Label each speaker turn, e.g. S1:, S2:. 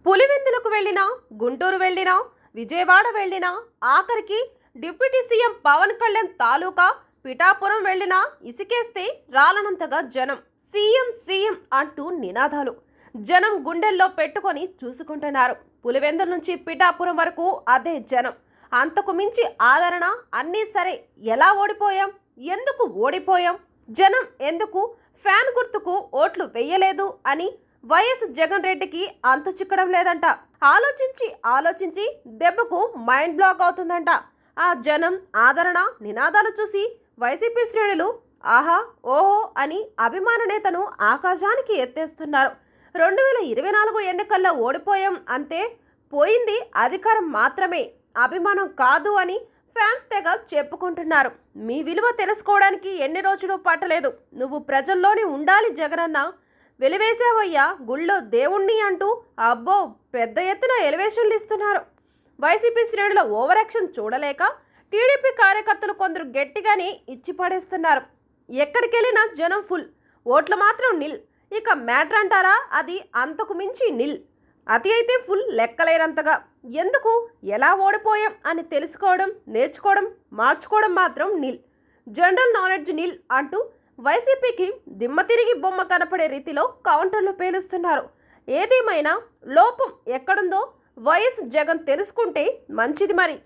S1: పులివెందులకు వెళ్ళినా, గుంటూరు వెళ్ళినా, విజయవాడ వెళ్ళినా, ఆఖరికి డిప్యూటీ సీఎం పవన్ కళ్యాణ్ తాలూకా పిఠాపురం వెళ్ళినా ఇసుకేస్తే రాలనంతగా జనం. సీఎం సీఎం అంటూ నినాదాలు జనం గుండెల్లో పెట్టుకొని చూసుకుంటున్నారు. పులివెందుల నుంచి పిఠాపురం వరకు అదే జనం. అంతకు మించి ఆదరణ అన్నీ సరే. ఎలా ఓడిపోయాం? ఎందుకు ఓడిపోయాం? జనం ఎందుకు ఫ్యాన్ గుర్తుకు ఓట్లు వెయ్యలేదు అని వైఎస్ జగన్ రెడ్డికి అంతు చిక్కడం లేదంట. ఆలోచించి దెబ్బకు మైండ్ బ్లాక్ అవుతుందంట. ఆ జనం ఆదరణ నినాదాలు చూసి వైసీపీ శ్రేణులు ఆహా ఓహో అని అభిమాన నేతను ఆకాశానికి ఎత్తేస్తున్నారు. 2024 ఎన్నికల్లో ఓడిపోయాం అంతే, పోయింది అధికారం మాత్రమే, అభిమానం కాదు అని ఫ్యాన్స్ తెగ చెప్పుకుంటున్నారు. మీ విలువ తెలుసుకోవడానికి ఎన్ని రోజులు పట్టలేదు. నువ్వు ప్రజల్లోనే ఉండాలి జగనన్న, వెలివేసావయ్యా గుళ్ళో దేవుణ్ణి అంటూ అబ్బో పెద్ద ఎత్తున ఎలివేషన్లు ఇస్తున్నారు. వైసీపీ శ్రేణుల ఓవర్ యాక్షన్ చూడలేక టీడీపీ కార్యకర్తలు కొందరు గట్టిగానే ఇచ్చి పడేస్తున్నారు. ఎక్కడికెళ్ళినా జనం ఫుల్, ఓట్లు మాత్రం నిల్. ఇక మ్యాటర్ అంటారా, అది అంతకు మించి నిల్. అతి అయితే ఫుల్ లెక్కలేనంతగా. ఎందుకు ఎలా ఓడిపోయాం అని తెలుసుకోవడం, నేర్చుకోవడం, మార్చుకోవడం మాత్రం నిల్. జనరల్ నాలెడ్జ్ నిల్ అంటూ వైసీపీకి దిమ్మ తిరిగి బొమ్మ కనపడే రీతిలో కౌంటర్లు పేలుస్తున్నారు. ఏదేమైనా లోపం ఎక్కడుందో వైఎస్ జగన్ తెలుసుకుంటే మంచిది మరి.